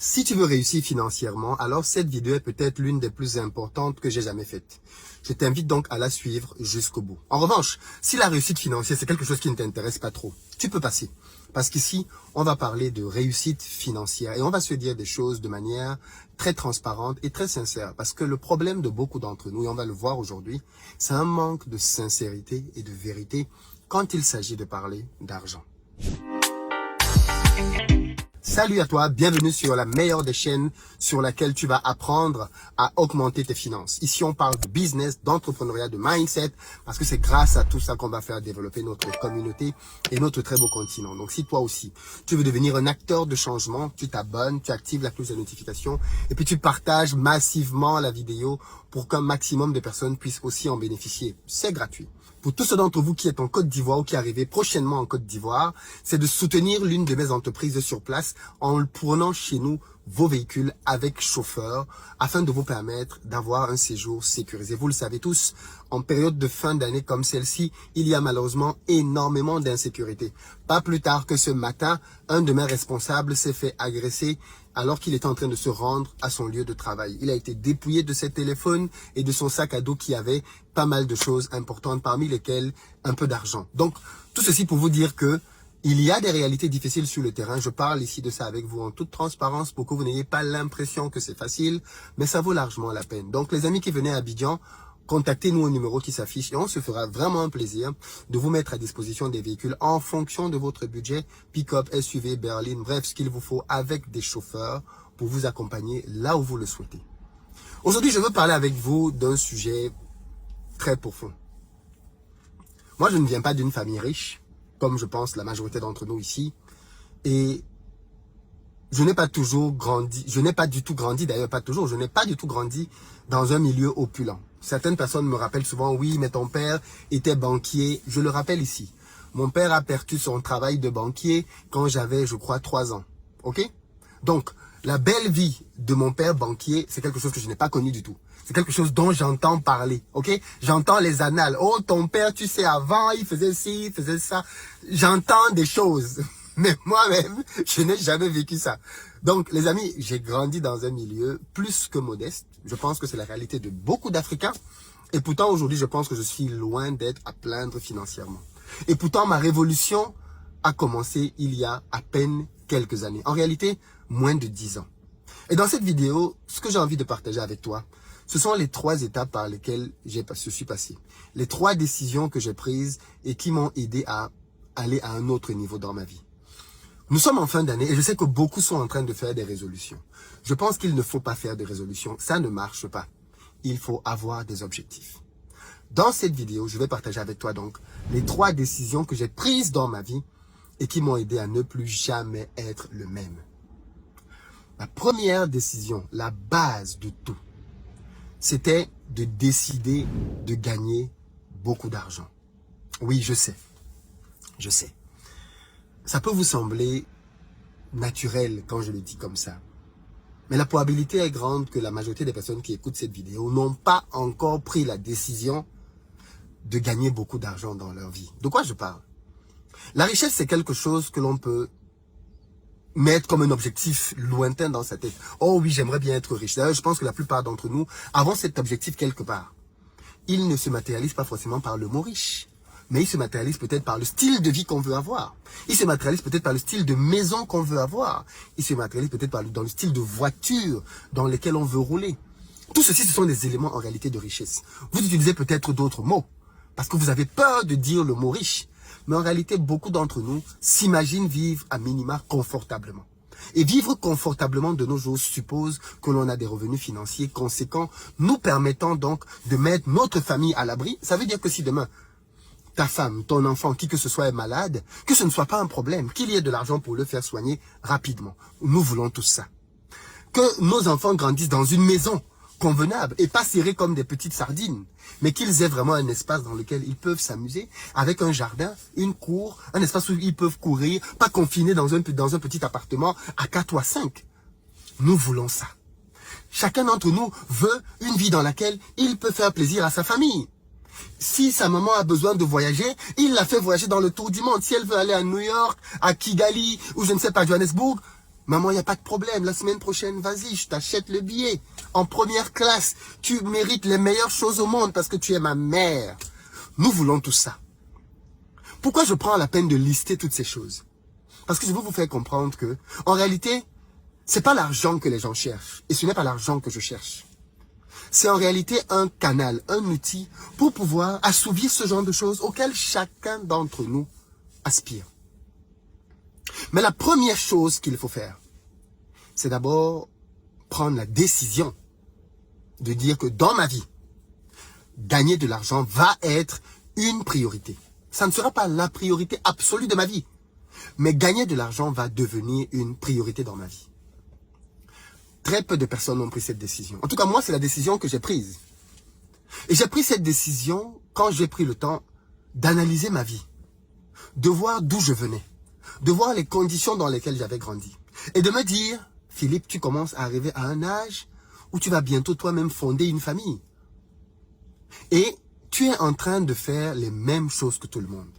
Si tu veux réussir financièrement, alors cette vidéo est peut-être l'une des plus importantes que j'ai jamais faites. Je t'invite donc à la suivre jusqu'au bout. En revanche, si la réussite financière, c'est quelque chose qui ne t'intéresse pas trop, tu peux passer. Parce qu'ici, on va parler de réussite financière et on va se dire des choses de manière très transparente et très sincère. Parce que le problème de beaucoup d'entre nous, et on va le voir aujourd'hui, c'est un manque de sincérité et de vérité quand il s'agit de parler d'argent. Salut à toi, bienvenue sur la meilleure des chaînes sur laquelle tu vas apprendre à augmenter tes finances. Ici, on parle de business, d'entrepreneuriat, de mindset, parce que c'est grâce à tout ça qu'on va faire développer notre communauté et notre très beau continent. Donc, si toi aussi, tu veux devenir un acteur de changement, tu t'abonnes, tu actives la cloche de notification et puis tu partages massivement la vidéo pour qu'un maximum de personnes puissent aussi en bénéficier. C'est gratuit. Pour tous ceux d'entre vous qui êtes en Côte d'Ivoire ou qui arrivez prochainement en Côte d'Ivoire, c'est de soutenir l'une de mes entreprises sur place en prenant chez nous vos véhicules avec chauffeur afin de vous permettre d'avoir un séjour sécurisé. Vous le savez tous, en période de fin d'année comme celle-ci, il y a malheureusement énormément d'insécurité. Pas plus tard que ce matin, un de mes responsables s'est fait agresser alors qu'il était en train de se rendre à son lieu de travail. Il a été dépouillé de ses téléphones et de son sac à dos qui avait pas mal de choses importantes, parmi lesquelles un peu d'argent. Donc, tout ceci pour vous dire que il y a des réalités difficiles sur le terrain. Je parle ici de ça avec vous en toute transparence pour que vous n'ayez pas l'impression que c'est facile, mais ça vaut largement la peine. Donc, les amis qui venaient à Abidjan, contactez-nous au numéro qui s'affiche et on se fera vraiment un plaisir de vous mettre à disposition des véhicules en fonction de votre budget, pick-up, SUV, berline, bref, ce qu'il vous faut avec des chauffeurs pour vous accompagner là où vous le souhaitez. Aujourd'hui, je veux parler avec vous d'un sujet très profond. Moi, je ne viens pas d'une famille riche, comme je pense la majorité d'entre nous ici, et je n'ai pas du tout grandi dans un milieu opulent. Certaines personnes me rappellent souvent, oui, mais ton père était banquier. Je le rappelle ici. Mon père a perdu son travail de banquier quand j'avais, je crois, 3 ans. Ok? Donc, la belle vie de mon père banquier, c'est quelque chose que je n'ai pas connu du tout. C'est quelque chose dont j'entends parler, ok? J'entends les annales. Oh, ton père, tu sais, avant, il faisait ci, il faisait ça. J'entends des choses. Mais moi-même, je n'ai jamais vécu ça. Donc, les amis, j'ai grandi dans un milieu plus que modeste. Je pense que c'est la réalité de beaucoup d'Africains. Et pourtant, aujourd'hui, je pense que je suis loin d'être à plaindre financièrement. Et pourtant, ma révolution a commencé il y a à peine quelques années. En réalité, moins de 10 ans. Et dans cette vidéo, ce que j'ai envie de partager avec toi, ce sont les 3 étapes par lesquelles je suis passé. Les 3 décisions que j'ai prises et qui m'ont aidé à aller à un autre niveau dans ma vie. Nous sommes en fin d'année et je sais que beaucoup sont en train de faire des résolutions. Je pense qu'il ne faut pas faire de résolutions. Ça ne marche pas. Il faut avoir des objectifs. Dans cette vidéo, je vais partager avec toi donc les 3 décisions que j'ai prises dans ma vie et qui m'ont aidé à ne plus jamais être le même. La première décision, la base de tout, c'était de décider de gagner beaucoup d'argent. Oui, je sais. Ça peut vous sembler naturel quand je le dis comme ça. Mais la probabilité est grande que la majorité des personnes qui écoutent cette vidéo n'ont pas encore pris la décision de gagner beaucoup d'argent dans leur vie. De quoi je parle? La richesse, c'est quelque chose que l'on peut mettre comme un objectif lointain dans sa tête. Oh oui, j'aimerais bien être riche. D'ailleurs, je pense que la plupart d'entre nous avons cet objectif quelque part. Il ne se matérialise pas forcément par le mot riche, mais il se matérialise peut-être par le style de vie qu'on veut avoir. Il se matérialise peut-être par le style de maison qu'on veut avoir. Il se matérialise peut-être dans le style de voiture dans lesquelles on veut rouler. Tout ceci, ce sont des éléments en réalité de richesse. Vous utilisez peut-être d'autres mots, parce que vous avez peur de dire le mot riche. Mais en réalité, beaucoup d'entre nous s'imaginent vivre à minima confortablement. Et vivre confortablement de nos jours suppose que l'on a des revenus financiers conséquents, nous permettant donc de mettre notre famille à l'abri. Ça veut dire que si demain, ta femme, ton enfant, qui que ce soit est malade, que ce ne soit pas un problème, qu'il y ait de l'argent pour le faire soigner rapidement. Nous voulons tout ça. Que nos enfants grandissent dans une maison convenable et pas serrés comme des petites sardines, mais qu'ils aient vraiment un espace dans lequel ils peuvent s'amuser, avec un jardin, une cour, un espace où ils peuvent courir, pas confinés dans un petit appartement à 4 ou à 5. Nous voulons ça. Chacun d'entre nous veut une vie dans laquelle il peut faire plaisir à sa famille. Si sa maman a besoin de voyager, il la fait voyager dans le tour du monde. Si elle veut aller à New York, à Kigali, ou je ne sais pas, Johannesburg, Maman, il n'y a pas de problème. La semaine prochaine, vas-y, je t'achète le billet. En première classe, tu mérites les meilleures choses au monde parce que tu es ma mère. Nous voulons tout ça. Pourquoi je prends la peine de lister toutes ces choses? Parce que je veux vous faire comprendre que, en réalité, c'est pas l'argent que les gens cherchent. Et ce n'est pas l'argent que je cherche. C'est en réalité un canal, un outil pour pouvoir assouvir ce genre de choses auxquelles chacun d'entre nous aspire. Mais la première chose qu'il faut faire, c'est d'abord prendre la décision de dire que dans ma vie, gagner de l'argent va être une priorité. Ça ne sera pas la priorité absolue de ma vie, mais gagner de l'argent va devenir une priorité dans ma vie. Très peu de personnes ont pris cette décision. En tout cas, moi, c'est la décision que j'ai prise. Et j'ai pris cette décision quand j'ai pris le temps d'analyser ma vie, de voir d'où je venais, de voir les conditions dans lesquelles j'avais grandi. Et de me dire, Philippe, tu commences à arriver à un âge où tu vas bientôt toi-même fonder une famille. Et tu es en train de faire les mêmes choses que tout le monde.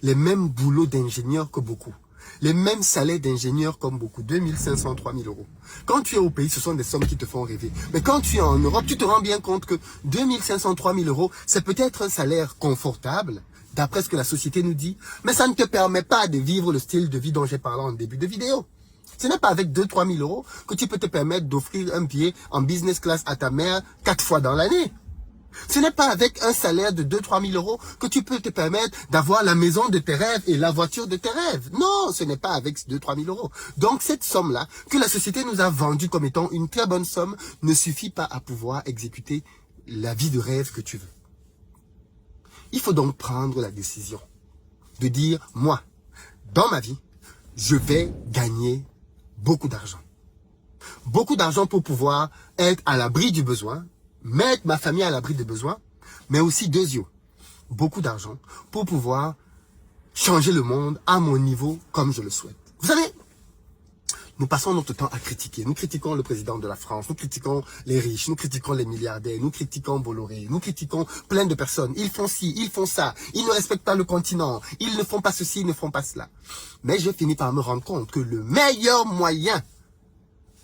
Les mêmes boulots d'ingénieur que beaucoup. Les mêmes salaires d'ingénieur comme beaucoup. 2500, 3000 euros. Quand tu es au pays, ce sont des sommes qui te font rêver. Mais quand tu es en Europe, tu te rends bien compte que 2500, 3000 euros, c'est peut-être un salaire confortable, d'après ce que la société nous dit, mais ça ne te permet pas de vivre le style de vie dont j'ai parlé en début de vidéo. Ce n'est pas avec 2-3 000 euros que tu peux te permettre d'offrir un billet en business class à ta mère 4 fois dans l'année. Ce n'est pas avec un salaire de 2-3 000 euros que tu peux te permettre d'avoir la maison de tes rêves et la voiture de tes rêves. Non, ce n'est pas avec 2-3 000 euros. Donc cette somme-là, que la société nous a vendue comme étant une très bonne somme, ne suffit pas à pouvoir exécuter la vie de rêve que tu veux. Il faut donc prendre la décision de dire, moi, dans ma vie, je vais gagner beaucoup d'argent. Beaucoup d'argent pour pouvoir être à l'abri du besoin, mettre ma famille à l'abri des besoins, mais aussi beaucoup d'argent pour pouvoir changer le monde à mon niveau comme je le souhaite. Vous savez, nous passons notre temps à critiquer. Nous critiquons le président de la France, nous critiquons les riches, nous critiquons les milliardaires, nous critiquons Bolloré, nous critiquons plein de personnes. Ils font ci, ils font ça, ils ne respectent pas le continent, ils ne font pas ceci, ils ne font pas cela. Mais je finis par me rendre compte que le meilleur moyen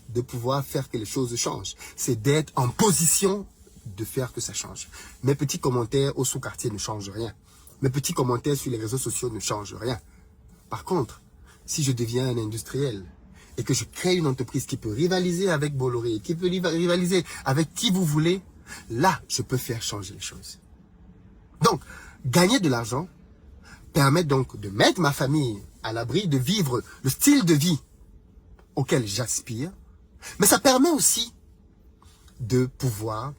de pouvoir faire que les choses changent, c'est d'être en position de faire que ça change. Mes petits commentaires au sous-quartier ne changent rien. Mes petits commentaires sur les réseaux sociaux ne changent rien. Par contre, si je deviens un industriel et que je crée une entreprise qui peut rivaliser avec Bolloré, qui peut rivaliser avec qui vous voulez, là, je peux faire changer les choses. Donc, gagner de l'argent permet donc de mettre ma famille à l'abri, de vivre le style de vie auquel j'aspire, mais ça permet aussi de pouvoir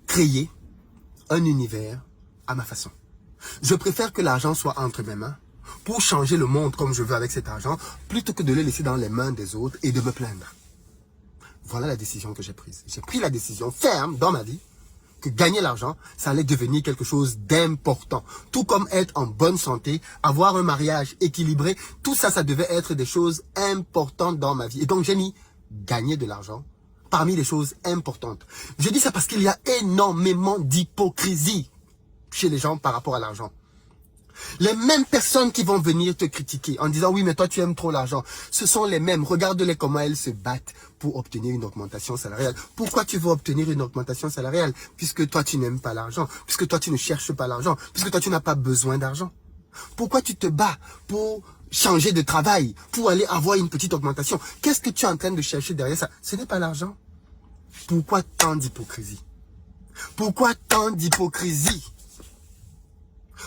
créer un univers à ma façon. Je préfère que l'argent soit entre mes mains pour changer le monde comme je veux avec cet argent, plutôt que de le laisser dans les mains des autres et de me plaindre. Voilà la décision que j'ai prise. J'ai pris la décision ferme dans ma vie que gagner l'argent, ça allait devenir quelque chose d'important. Tout comme être en bonne santé, avoir un mariage équilibré, tout ça, ça devait être des choses importantes dans ma vie. Et donc j'ai mis gagner de l'argent parmi les choses importantes. Je dis ça parce qu'il y a énormément d'hypocrisie chez les gens par rapport à l'argent. Les mêmes personnes qui vont venir te critiquer en disant « Oui, mais toi, tu aimes trop l'argent », ce sont les mêmes. Regarde-les comment elles se battent pour obtenir une augmentation salariale. Pourquoi tu veux obtenir une augmentation salariale? Puisque toi, tu n'aimes pas l'argent, puisque toi, tu ne cherches pas l'argent, puisque toi, tu n'as pas besoin d'argent. Pourquoi tu te bats pour changer de travail, pour aller avoir une petite augmentation? Qu'est-ce que tu es en train de chercher derrière ça? Ce n'est pas l'argent. Pourquoi tant d'hypocrisie? Pourquoi tant d'hypocrisie?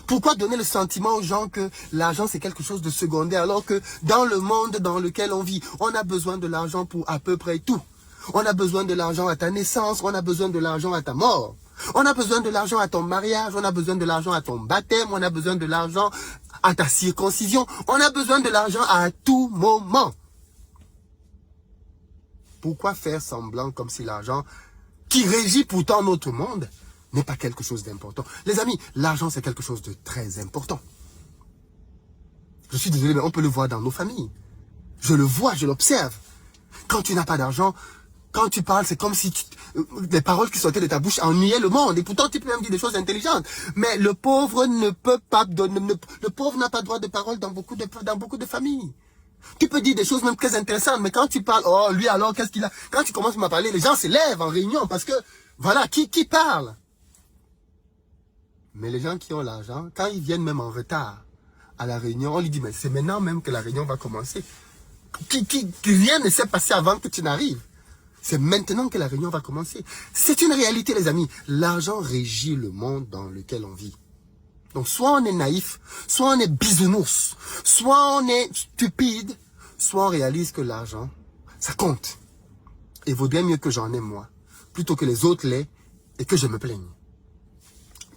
Pourquoi donner le sentiment aux gens que l'argent c'est quelque chose de secondaire alors que dans le monde dans lequel on vit, on a besoin de l'argent pour à peu près tout. On a besoin de l'argent à ta naissance, on a besoin de l'argent à ta mort. On a besoin de l'argent à ton mariage, on a besoin de l'argent à ton baptême, on a besoin de l'argent à ta circoncision, on a besoin de l'argent à tout moment. Pourquoi faire semblant comme si l'argent qui régit pourtant notre monde n'est pas quelque chose d'important? Les amis, l'argent c'est quelque chose de très important. Je suis désolé, mais on peut le voir dans nos familles. Je le vois, je l'observe. Quand tu n'as pas d'argent, quand tu parles, c'est comme si les paroles qui sortaient de ta bouche ennuyaient le monde. Et pourtant, tu peux même dire des choses intelligentes. Mais le pauvre ne peut pas donner, le pauvre n'a pas droit de parole dans beaucoup de familles. Tu peux dire des choses même très intéressantes, mais quand tu parles, oh, lui alors, qu'est-ce qu'il a? Quand tu commences à me parler, les gens se lèvent en réunion parce que, voilà, qui parle? Mais les gens qui ont l'argent, quand ils viennent même en retard à la réunion, on lui dit, mais c'est maintenant même que la réunion va commencer. Rien ne s'est passé avant que tu n'arrives. C'est maintenant que la réunion va commencer. C'est une réalité, les amis. L'argent régit le monde dans lequel on vit. Donc, soit on est naïf, soit on est bisounours, soit on est stupide, soit on réalise que l'argent, ça compte. Et vaudrait mieux que j'en ai moi, plutôt que les autres l'aient et que je me plaigne.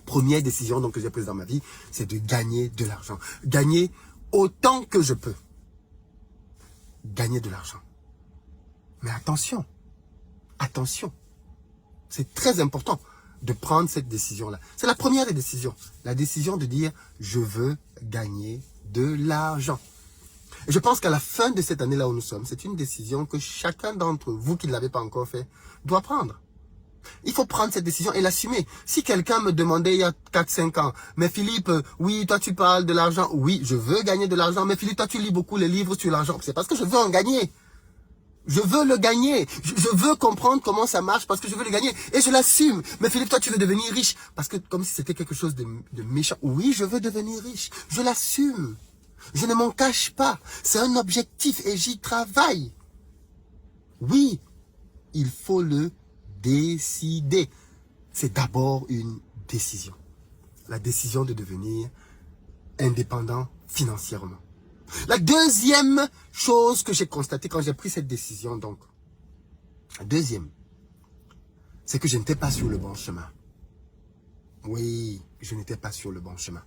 Première décision donc, que j'ai prise dans ma vie, c'est de gagner de l'argent. Gagner autant que je peux. Gagner de l'argent. Mais attention, attention. C'est très important de prendre cette décision-là. C'est la première des décisions. La décision de dire, je veux gagner de l'argent. Et je pense qu'à la fin de cette année-là où nous sommes, c'est une décision que chacun d'entre vous qui ne l'avez pas encore fait, doit prendre. Il faut prendre cette décision et l'assumer. Si quelqu'un me demandait il y a 4-5 ans, mais Philippe, oui, toi tu parles de l'argent, oui, je veux gagner de l'argent, mais Philippe, toi tu lis beaucoup les livres sur l'argent, c'est parce que je veux en gagner. Je veux le gagner. Je veux comprendre comment ça marche parce que je veux le gagner. Et je l'assume. Mais Philippe, toi, tu veux devenir riche. Parce que comme si c'était quelque chose de méchant. Oui, je veux devenir riche. Je l'assume. Je ne m'en cache pas. C'est un objectif et j'y travaille. Oui, il faut le décider. C'est d'abord une décision. La décision de devenir indépendant financièrement. La deuxième chose que j'ai constatée quand j'ai pris cette décision, donc, la deuxième, c'est que je n'étais pas sur le bon chemin. Oui, je n'étais pas sur le bon chemin.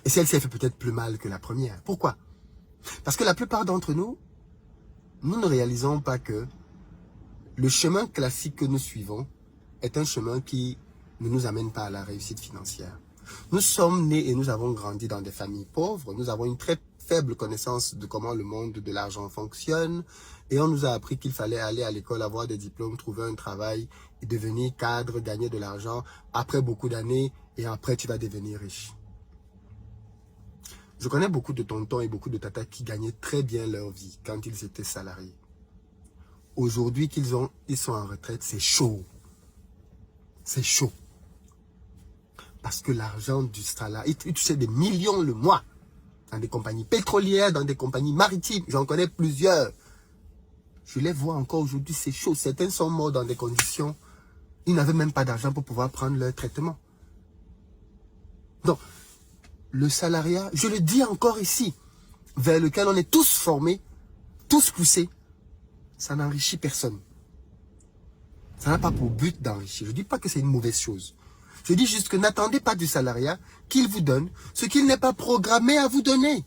Et celle-ci a fait peut-être plus mal que la première. Pourquoi? Parce que la plupart d'entre nous, nous ne réalisons pas que le chemin classique que nous suivons est un chemin qui ne nous amène pas à la réussite financière. Nous sommes nés et nous avons grandi dans des familles pauvres. Nous avons une très faible connaissance de comment le monde de l'argent fonctionne. Et on nous a appris qu'il fallait aller à l'école, avoir des diplômes, trouver un travail, et devenir cadre, gagner de l'argent. Après beaucoup d'années, et après tu vas devenir riche. Je connais beaucoup de tontons et beaucoup de tatas qui gagnaient très bien leur vie quand ils étaient salariés. Aujourd'hui qu'ils sont en retraite, c'est chaud. C'est chaud. Parce que l'argent du salaire, ils touchaient des millions le mois. Dans des compagnies pétrolières, dans des compagnies maritimes. J'en connais plusieurs. Je les vois encore aujourd'hui, c'est chaud. Certains sont morts dans des conditions. Ils n'avaient même pas d'argent pour pouvoir prendre leur traitement. Donc, le salariat, je le dis encore ici, vers lequel on est tous formés, tous poussés, ça n'enrichit personne. Ça n'a pas pour but d'enrichir. Je ne dis pas que c'est une mauvaise chose. Je dis juste que n'attendez pas du salariat qu'il vous donne ce qu'il n'est pas programmé à vous donner.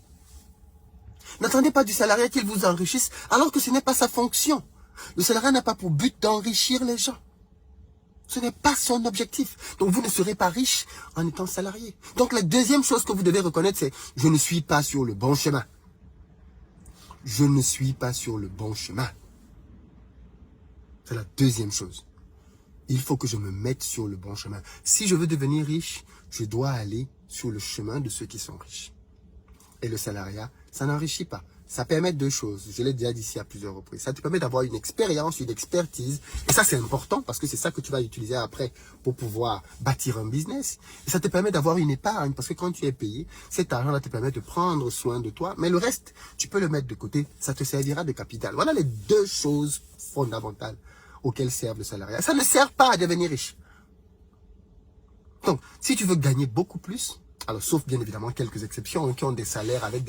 N'attendez pas du salariat qu'il vous enrichisse alors que ce n'est pas sa fonction. Le salariat n'a pas pour but d'enrichir les gens. Ce n'est pas son objectif. Donc vous ne serez pas riche en étant salarié. Donc la deuxième chose que vous devez reconnaître, c'est « je ne suis pas sur le bon chemin ». Je ne suis pas sur le bon chemin. C'est la deuxième chose. Il faut que je me mette sur le bon chemin. Si je veux devenir riche, je dois aller sur le chemin de ceux qui sont riches. Et le salariat, ça n'enrichit pas. Ça permet deux choses. Je l'ai déjà dit ici à plusieurs reprises. Ça te permet d'avoir une expérience, une expertise. Et ça, c'est important parce que c'est ça que tu vas utiliser après pour pouvoir bâtir un business. Et ça te permet d'avoir une épargne parce que quand tu es payé, cet argent-là te permet de prendre soin de toi. Mais le reste, tu peux le mettre de côté. Ça te servira de capital. Voilà les deux choses fondamentales auxquelles sert le salariat. Ça ne sert pas à devenir riche. Donc, si tu veux gagner beaucoup plus, alors sauf bien évidemment quelques exceptions qui ont des salaires avec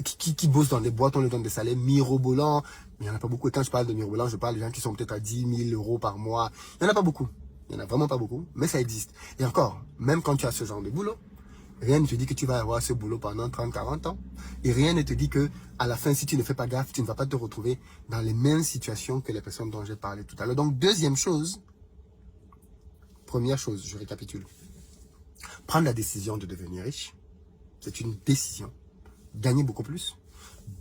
qui bossent dans des boîtes, on leur donne des salaires mirobolants, mais il n'y en a pas beaucoup. Et quand je parle de mirobolants, je parle de gens qui sont peut-être à 10 000 euros par mois. Il n'y en a pas beaucoup. Il n'y en a vraiment pas beaucoup, mais ça existe. Et encore, même quand tu as ce genre de boulot, rien ne te dit que tu vas avoir ce boulot pendant 30, 40 ans. Et rien ne te dit que, à la fin, si tu ne fais pas gaffe, tu ne vas pas te retrouver dans les mêmes situations que les personnes dont j'ai parlé tout à l'heure. Donc, deuxième chose, première chose, je récapitule. Prendre la décision de devenir riche, c'est une décision. Gagner beaucoup plus.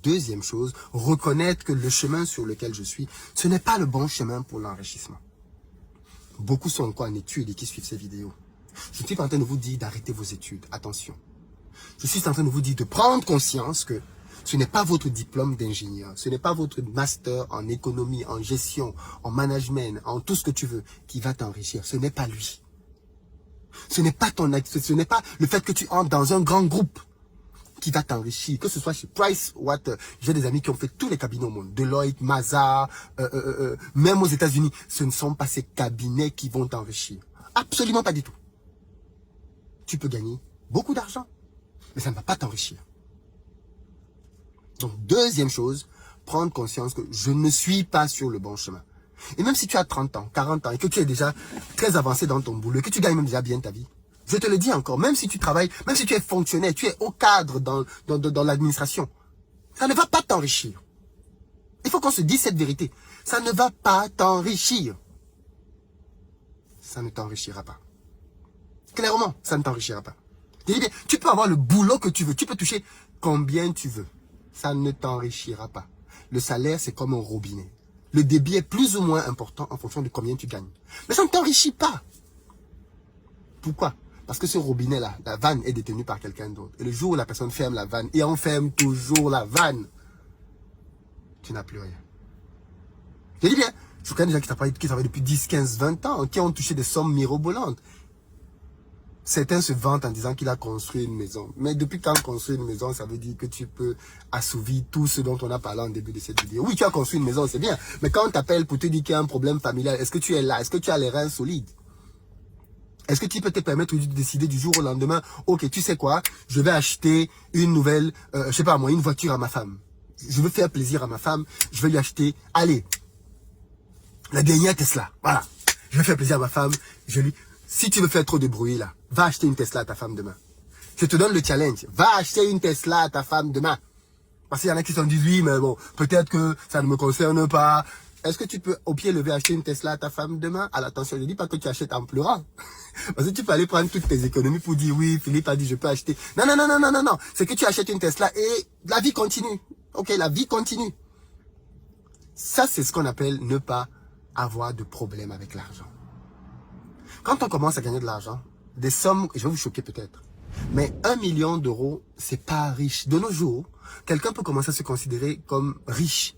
Deuxième chose, reconnaître que le chemin sur lequel je suis, ce n'est pas le bon chemin pour l'enrichissement. Beaucoup sont encore en études et qui suivent ces vidéos. Je suis pas en train de vous dire d'arrêter vos études. Attention. Je suis en train de vous dire de prendre conscience que Ce n'est pas votre diplôme d'ingénieur, ce n'est pas votre master en économie, en gestion, en management, en tout ce que tu veux, qui va t'enrichir. Ce n'est pas lui. Ce n'est pas le fait que tu entres dans un grand groupe qui va t'enrichir, que ce soit chez Price Waterhouse. J'ai des amis qui ont fait tous les cabinets au monde, Deloitte, Mazars, même aux États-Unis. Ce ne sont pas ces cabinets qui vont t'enrichir. Absolument pas du tout. Tu peux gagner beaucoup d'argent, mais ça ne va pas t'enrichir. Donc, deuxième chose, prendre conscience que je ne suis pas sur le bon chemin. Et même si tu as 30 ans, 40 ans, et que tu es déjà très avancé dans ton boulot, et que tu gagnes même déjà bien ta vie, je te le dis encore, même si tu travailles, même si tu es fonctionnaire, tu es au cadre dans l'administration, ça ne va pas t'enrichir. Il faut qu'on se dise cette vérité. Ça ne va pas t'enrichir. Ça ne t'enrichira pas. Clairement, ça ne t'enrichira pas. Je dis bien, tu peux avoir le boulot que tu veux, tu peux toucher combien tu veux. Ça ne t'enrichira pas. Le salaire, c'est comme un robinet. Le débit est plus ou moins important en fonction de combien tu gagnes. Mais ça ne t'enrichit pas. Pourquoi? Parce que ce robinet-là, la vanne est détenue par quelqu'un d'autre. Et le jour où la personne ferme la vanne, et on ferme toujours la vanne, tu n'as plus rien. Je dis bien, je connais des gens qui travaillent depuis 10, 15, 20 ans, qui ont touché des sommes mirobolantes. Certains se vantent en disant qu'il a construit une maison. Mais depuis quand construit une maison, ça veut dire que tu peux assouvir tout ce dont on a parlé en début de cette vidéo. Oui, tu as construit une maison, c'est bien. Mais quand on t'appelle pour te dire qu'il y a un problème familial, est-ce que tu es là? Est-ce que tu as les reins solides? Est-ce que tu peux te permettre de décider du jour au lendemain, ok, tu sais quoi, je vais acheter une nouvelle, je sais pas moi, une voiture à ma femme. Je veux faire plaisir à ma femme, je vais lui acheter, allez, la dernière Tesla, voilà. Je vais faire plaisir à ma femme, si tu veux faire trop de bruit là, va acheter une Tesla à ta femme demain. Je te donne le challenge, va acheter une Tesla à ta femme demain. Parce qu'il y en a qui se disent, oui, mais bon, peut-être que ça ne me concerne pas. Est-ce que tu peux au pied levé acheter une Tesla à ta femme demain? À l'attention, je ne dis pas que tu achètes en pleurant. Parce que tu peux aller prendre toutes tes économies pour dire, oui, Philippe a dit, je peux acheter. Non, non, non, non, non, non, non. C'est que tu achètes une Tesla et la vie continue. Ok, la vie continue. Ça, c'est ce qu'on appelle ne pas avoir de problème avec l'argent. Quand on commence à gagner de l'argent, des sommes, je vais vous choquer peut-être, mais 1 million d'euros, c'est pas riche. De nos jours, quelqu'un peut commencer à se considérer comme riche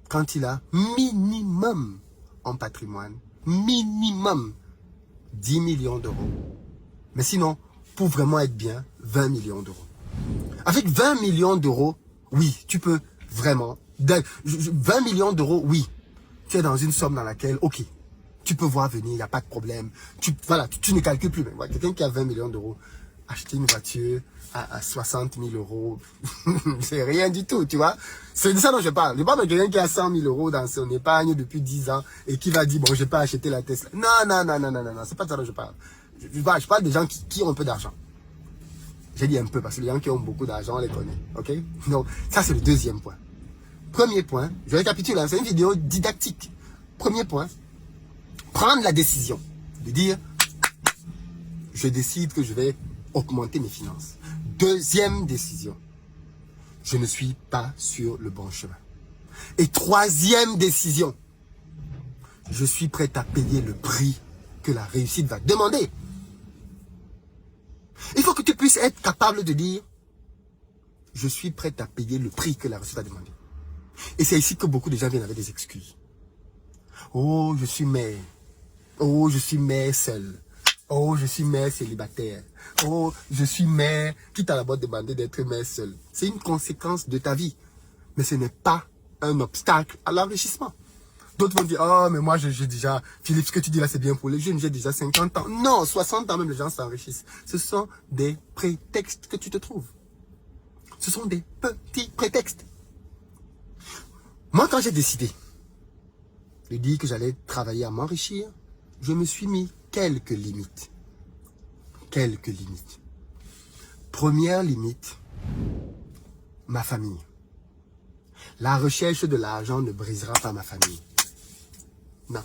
quand il a minimum en patrimoine, minimum 10 millions d'euros. Mais sinon, pour vraiment être bien, 20 millions d'euros. Avec 20 millions d'euros, oui, tu peux vraiment, 20 millions d'euros, oui, tu es dans une somme dans laquelle, ok, tu peux voir venir, il n'y a pas de problème. Voilà, tu ne calcules plus. Mais quelqu'un qui a 20 millions d'euros, acheter une voiture à 60 000 euros, c'est rien du tout, tu vois. C'est de ça dont je parle. Je parle de quelqu'un qui a 100 000 euros dans son épargne depuis 10 ans et qui va dire, bon, je vais pas acheter la Tesla. Non, non, non, non, non, non, non, c'est pas de ça dont je parle. Je parle des gens qui ont un peu d'argent. J'ai dit un peu parce que les gens qui ont beaucoup d'argent, on les connaît, ok? Donc, ça c'est le deuxième point. Premier point, je récapitule, c'est une vidéo didactique. Premier point, prendre la décision de dire, je décide que je vais augmenter mes finances. Deuxième décision, je ne suis pas sur le bon chemin. Et troisième décision, je suis prêt à payer le prix que la réussite va demander. Il faut que tu puisses être capable de dire, je suis prêt à payer le prix que la réussite va demander. Et c'est ici que beaucoup de gens viennent avec des excuses. Oh, je suis mère. Oh, je suis mère seule. Oh, je suis mère célibataire. Oh, je suis mère qui t'a d'abord demandé d'être mère seule. C'est une conséquence de ta vie. Mais ce n'est pas un obstacle à l'enrichissement. D'autres vont dire, oh, mais moi, j'ai déjà, Philippe, ce que tu dis là, c'est bien pour les jeunes, j'ai déjà 50 ans. Non, 60 ans même, les gens s'enrichissent. Ce sont des prétextes que tu te trouves. Ce sont des petits prétextes. Moi, quand j'ai décidé de dire que j'allais travailler à m'enrichir, je me suis mis quelques limites. Quelques limites. Première limite, ma famille. La recherche de l'argent ne brisera pas ma famille. Non.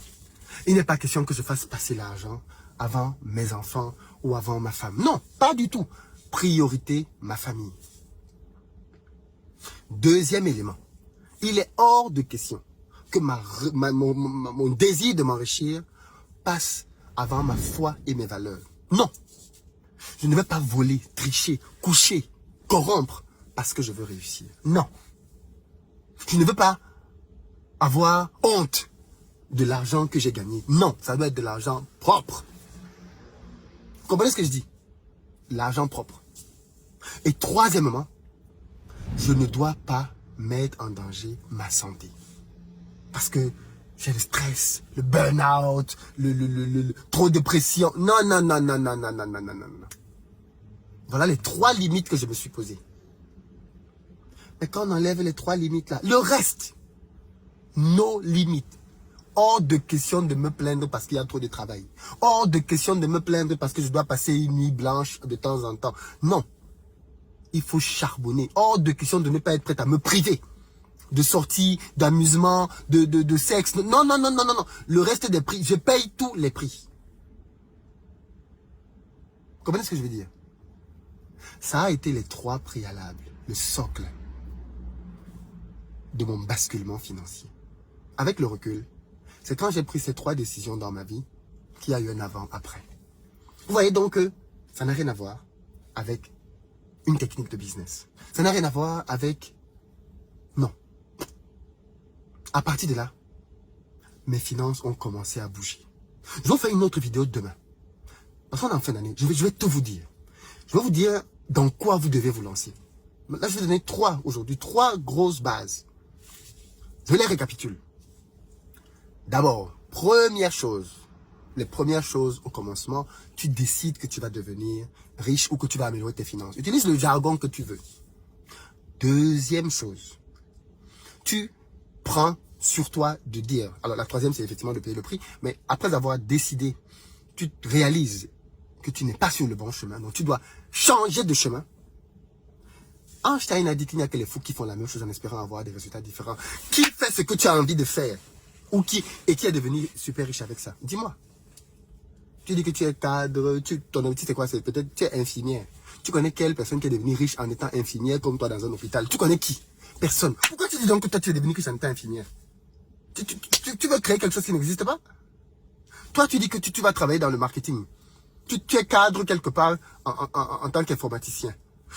Il n'est pas question que je fasse passer l'argent avant mes enfants ou avant ma femme. Non, pas du tout. Priorité, ma famille. Deuxième élément. Il est hors de question que mon désir de m'enrichir passe avant ma foi et mes valeurs. Non. Je ne vais pas voler, tricher, coucher, corrompre parce que je veux réussir. Non. Je ne veux pas avoir honte de l'argent que j'ai gagné. Non, ça doit être de l'argent propre. Vous comprenez ce que je dis? L'argent propre. Et troisièmement, je ne dois pas mettre en danger ma santé. Parce que j'ai le stress, le burn-out, trop de pression. Non, non, non, non, non, non, non, non, non, non. Voilà les 3 limites que je me suis posées. Mais quand on enlève les 3 limites là, le reste, nos limites. Hors de question de me plaindre parce qu'il y a trop de travail. Hors de question de me plaindre parce que je dois passer une nuit blanche de temps en temps. Non. Il faut charbonner. Hors de question de ne pas être prêt à me priver de sorties, d'amusement, de sexe. Non, non, non, non, non, non. Le reste des prix, je paye tous les prix. Vous comprenez ce que je veux dire? Ça a été les 3 préalables, le socle de mon basculement financier. Avec le recul, c'est quand j'ai pris ces 3 décisions dans ma vie qu'il y a eu un avant-après. Vous voyez donc que ça n'a rien à voir avec une technique de business. Ça n'a rien à voir avec... Non. À partir de là, mes finances ont commencé à bouger. Je vais vous faire une autre vidéo demain. Parce qu'on est en fin d'année. Je vais tout vous dire. Je vais vous dire dans quoi vous devez vous lancer. Là, je vais vous donner 3 aujourd'hui. 3 grosses bases. Je les récapitule. D'abord, première chose. Les premières choses au commencement, tu décides que tu vas devenir riche ou que tu vas améliorer tes finances. Utilise le jargon que tu veux. Deuxième chose, tu prends sur toi de dire, alors la troisième c'est effectivement de payer le prix, mais après avoir décidé, tu réalises que tu n'es pas sur le bon chemin, donc tu dois changer de chemin. Einstein a dit qu'il n'y a que les fous qui font la même chose en espérant avoir des résultats différents. Qui fait ce que tu as envie de faire ou qui est devenu super riche avec ça? Dis-moi. Tu dis que tu es cadre, ton objectif c'est quoi? C'est peut-être tu es infirmière. Tu connais quelle personne qui est devenue riche en étant infirmière comme toi dans un hôpital? Tu connais qui? Personne. Pourquoi tu dis donc que toi tu es devenue riche en étant infirmière? Tu veux créer quelque chose qui n'existe pas? Toi tu dis que tu vas travailler dans le marketing. Tu es cadre quelque part en tant qu'informaticien.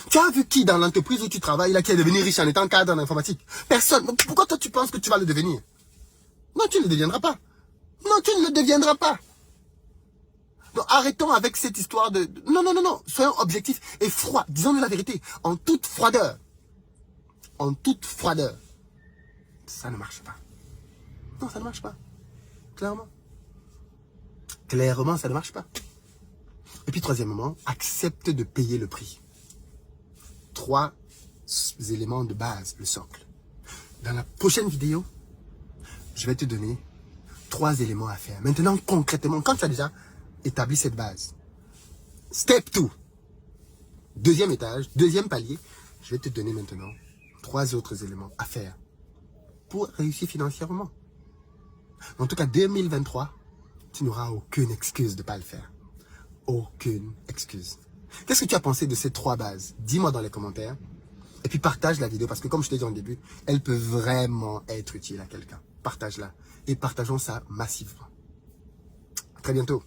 Tu as vu qui dans l'entreprise où tu travailles là qui est devenu riche en étant cadre en informatique? Personne. Donc, pourquoi toi tu penses que tu vas le devenir? Non, tu ne le deviendras pas. Non, tu ne le deviendras pas. Donc arrêtons avec cette histoire de... Non, non, non, non. Soyons objectifs et froids. Disons-nous la vérité. En toute froideur. En toute froideur. Ça ne marche pas. Non, ça ne marche pas. Clairement. Clairement, ça ne marche pas. Et puis troisièmement, accepte de payer le prix. 3 éléments de base, le socle. Dans la prochaine vidéo, je vais te donner 3 éléments à faire. Maintenant, concrètement, quand tu as déjà établi cette base, step 2, deuxième étage, deuxième palier, je vais te donner maintenant 3 autres éléments à faire pour réussir financièrement. En tout cas, 2023, tu n'auras aucune excuse de ne pas le faire. Aucune excuse. Qu'est-ce que tu as pensé de ces 3 bases? Dis-moi dans les commentaires. Et puis partage la vidéo parce que comme je t'ai dit en début, elle peut vraiment être utile à quelqu'un. Partage-la. Et partageons ça massivement. À très bientôt.